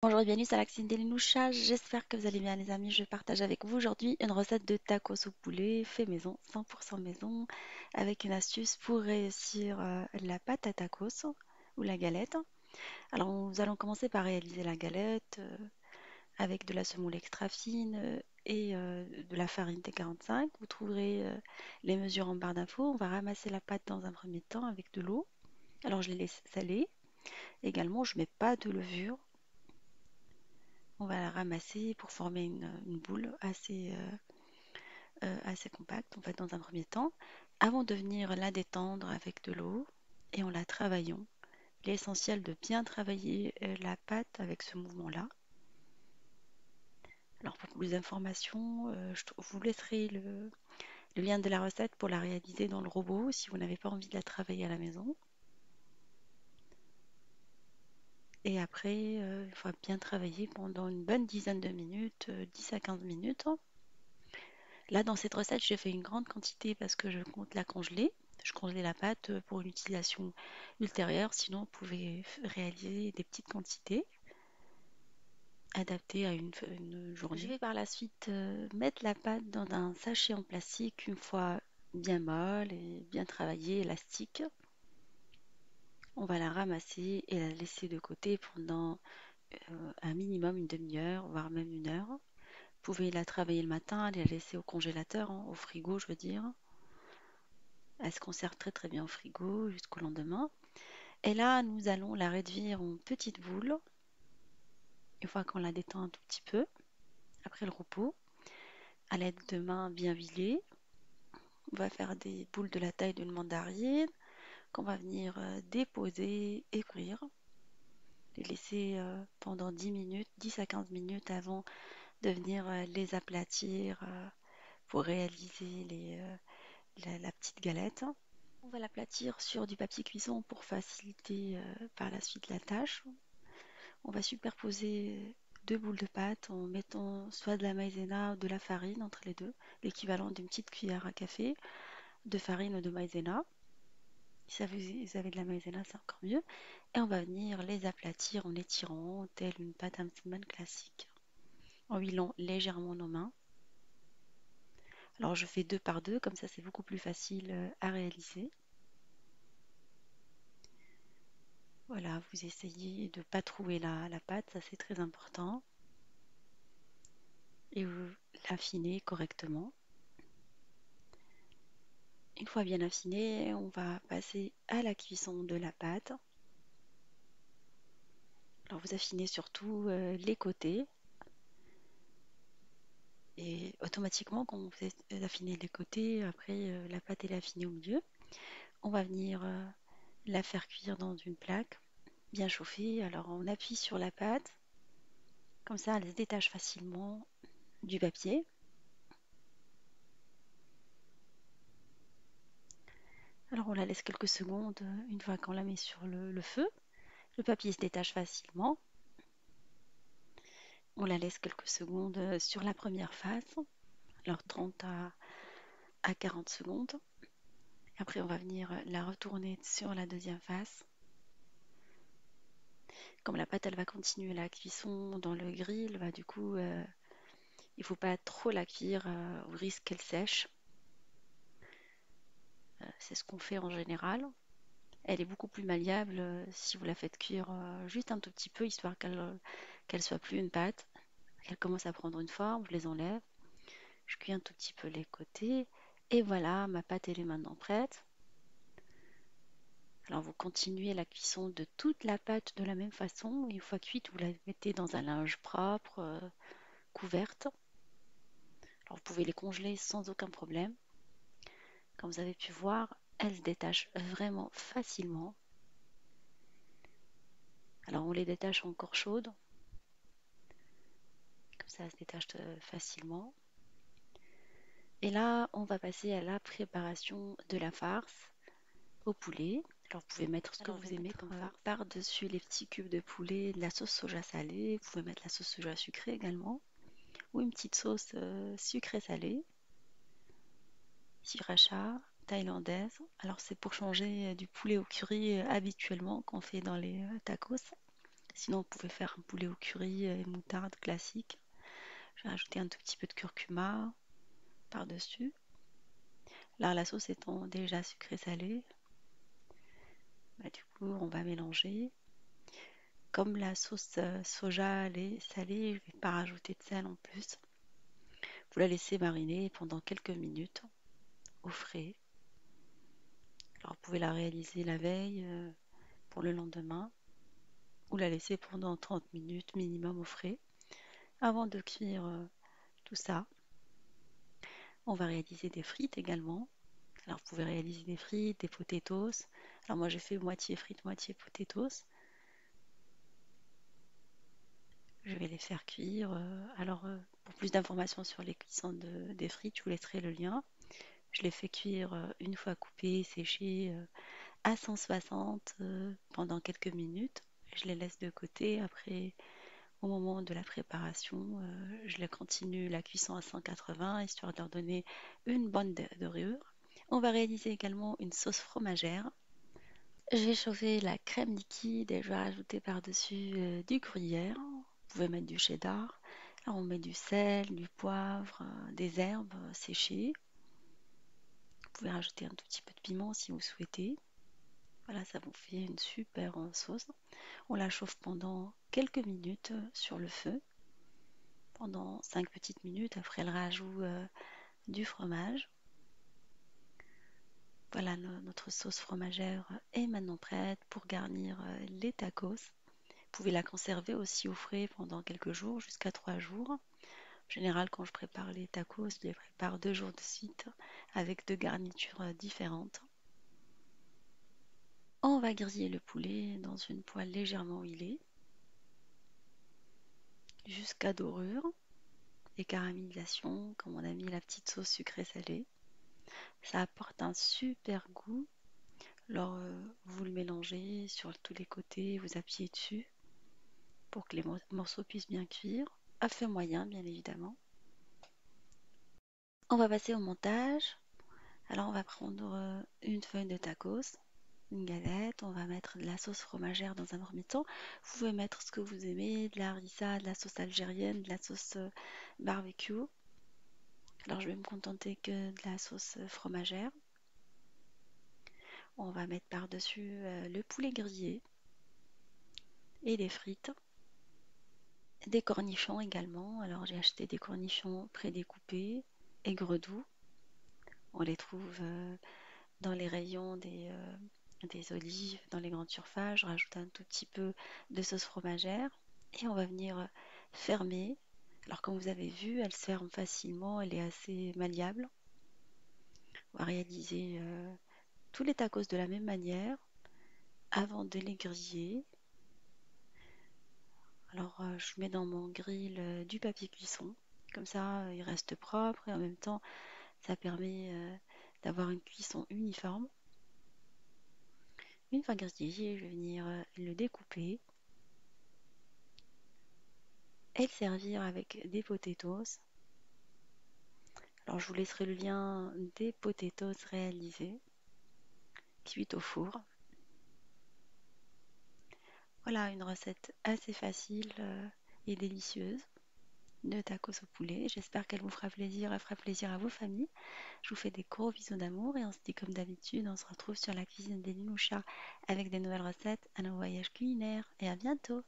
Bonjour et bienvenue sur la cuisine d'Elinoucha. J'espère que vous allez bien les amis. Je partage avec vous aujourd'hui une recette de tacos au poulet fait maison, 100% maison, avec une astuce pour réussir la pâte à tacos ou la galette. Alors nous allons commencer par réaliser la galette avec de la semoule extra fine et de la farine T45. Vous trouverez les mesures en barre d'infos. On va ramasser la pâte dans un premier temps avec de l'eau. Alors je les laisse saler. Également, je ne mets pas de levure. On va la ramasser pour former une boule assez compacte, en fait, dans un premier temps, avant de venir la détendre avec de l'eau et en la travaillant. Il est essentiel de bien travailler la pâte avec ce mouvement-là. Alors pour plus d'informations, je vous laisserai le lien de la recette pour la réaliser dans le robot si vous n'avez pas envie de la travailler à la maison. Et après, il faut bien travailler pendant une bonne dizaine de minutes, 10 à 15 minutes. Là, dans cette recette, j'ai fait une grande quantité parce que je compte la congeler. Je congelais la pâte pour une utilisation ultérieure. Sinon, vous pouvez réaliser des petites quantités adaptées à une journée. Je vais par la suite mettre la pâte dans un sachet en plastique une fois bien molle et bien travaillée, élastique. On va la ramasser et la laisser de côté pendant un minimum une demi-heure, voire même une heure. Vous pouvez la travailler le matin et la laisser au congélateur, hein, au frigo, je veux dire. Elle se conserve très très bien au frigo jusqu'au lendemain. Et là, nous allons la réduire en petites boules, une fois qu'on la détend un tout petit peu, après le repos, à l'aide de mains bien huilées. On va faire des boules de la taille d'une mandarine qu'on va venir déposer et cuire. Les laisser pendant 10 minutes, 10 à 15 minutes avant de venir les aplatir pour réaliser la petite galette. On va l'aplatir sur du papier cuisson pour faciliter par la suite la tâche. On va superposer deux boules de pâte en mettant soit de la maïzena ou de la farine entre les deux, l'équivalent d'une petite cuillère à café de farine ou de maïzena. Si vous avez de la maïzena, c'est encore mieux. Et on va venir les aplatir en étirant, telle une pâte à mseman classique, en huilant légèrement nos mains. Alors je fais deux par deux, comme ça c'est beaucoup plus facile à réaliser. Voilà, vous essayez de ne pas trouver la pâte, ça c'est très important. Et vous l'affinez correctement. Une fois bien affiné, on va passer à la cuisson de la pâte. Alors vous affinez surtout les côtés et automatiquement quand vous affinez les côtés, après la pâte est affinée au milieu. On va venir la faire cuire dans une plaque bien chauffée. Alors on appuie sur la pâte, comme ça elle se détache facilement du papier. Alors on la laisse quelques secondes une fois qu'on la met sur le feu. Le papier se détache facilement. On la laisse quelques secondes sur la première face, alors 30 à 40 secondes. Après, on va venir la retourner sur la deuxième face. Comme la pâte, elle va continuer la cuisson dans le grill, bah, du coup, il ne faut pas trop la cuire au risque qu'elle sèche. C'est ce qu'on fait en général. Elle est beaucoup plus malléable si vous la faites cuire juste un tout petit peu, histoire qu'elle soit plus une pâte. Elle commence à prendre une forme, je les enlève. Je cuis un tout petit peu les côtés. Et voilà, ma pâte elle est maintenant prête. Alors vous continuez la cuisson de toute la pâte de la même façon. Une fois cuite, vous la mettez dans un linge propre, couverte. Alors vous pouvez les congeler sans aucun problème. Comme vous avez pu voir, elles se détachent vraiment facilement. Alors on les détache encore chaudes. Comme ça, elles se détachent facilement. Et là, on va passer à la préparation de la farce au poulet. Alors, vous pouvez mettre ce que vous aimez comme farce par-dessus les petits cubes de poulet, de la sauce soja salée. Vous pouvez mettre la sauce soja sucrée également, ou une petite sauce sucrée salée, sriracha thaïlandaise. Alors, c'est pour changer du poulet au curry habituellement qu'on fait dans les tacos. Sinon, vous pouvez faire un poulet au curry et moutarde classique. Je vais rajouter un tout petit peu de curcuma par-dessus. Là, la sauce étant déjà sucrée-salée, bah, du coup, on va mélanger. Comme la sauce soja elle est salée, je ne vais pas rajouter de sel en plus. Vous la laissez mariner pendant quelques minutes au frais. Alors, vous pouvez la réaliser la veille pour le lendemain ou la laisser pendant 30 minutes minimum au frais. Avant de cuire tout ça, on va réaliser des frites également. Alors, vous pouvez réaliser des frites, des potatoes. Alors, moi, j'ai fait moitié frites, moitié potatoes. Je vais les faire cuire. Pour plus d'informations sur les cuissons des frites, je vous laisserai le lien. Je les fais cuire une fois coupées, séchées à 160 pendant quelques minutes. Je les laisse de côté. Après, au moment de la préparation, je les continue la cuisson à 180 histoire de leur donner une bonne dorure. On va réaliser également une sauce fromagère. Je vais chauffer la crème liquide et je vais rajouter par-dessus du gruyère. Vous pouvez mettre du cheddar. Là, on met du sel, du poivre, des herbes séchées. Vous pouvez rajouter un tout petit peu de piment si vous souhaitez. Voilà, ça vous fait une super sauce. On la chauffe pendant quelques minutes sur le feu. Pendant 5 petites minutes après le rajout du fromage. Voilà, notre sauce fromagère est maintenant prête pour garnir les tacos. Vous pouvez la conserver aussi au frais pendant quelques jours, jusqu'à 3 jours. En général, quand je prépare les tacos, je les prépare 2 jours de suite avec 2 garnitures différentes. On va griller le poulet dans une poêle légèrement huilée jusqu'à dorure et caramélisation, comme on a mis la petite sauce sucrée salée. Ça apporte un super goût. Alors, vous le mélangez sur tous les côtés, vous appuyez dessus pour que les morceaux puissent bien cuire, à feu moyen bien évidemment. On va passer au montage. Alors, on va prendre une feuille de tacos, une galette, on va mettre de la sauce fromagère dans un premier temps. Vous pouvez mettre ce que vous aimez, de la harissa, de la sauce algérienne, de la sauce barbecue. Alors, je vais me contenter que de la sauce fromagère. On va mettre par-dessus le poulet grillé et les frites. Des cornichons également. Alors, j'ai acheté des cornichons prédécoupés, aigre-doux. On les trouve dans les rayons des olives, dans les grandes surfaces. Je rajoute un tout petit peu de sauce fromagère et on va venir fermer. Alors, comme vous avez vu, elle se ferme facilement, elle est assez malléable. On va réaliser tous les tacos de la même manière avant de les griller. Alors, je mets dans mon grill du papier cuisson. Comme ça, il reste propre et en même temps, ça permet d'avoir une cuisson uniforme. Une fois grillé, je vais venir le découper et le servir avec des potatoes. Alors, je vous laisserai le lien des potatoes réalisés, cuits au four. Voilà une recette assez facile et délicieuse de tacos au poulet. J'espère qu'elle vous fera plaisir, elle fera plaisir à vos familles. Je vous fais des gros bisous d'amour et on se dit comme d'habitude, on se retrouve sur la cuisine des Linouchas avec des nouvelles recettes, un nouveau voyage culinaire et à bientôt.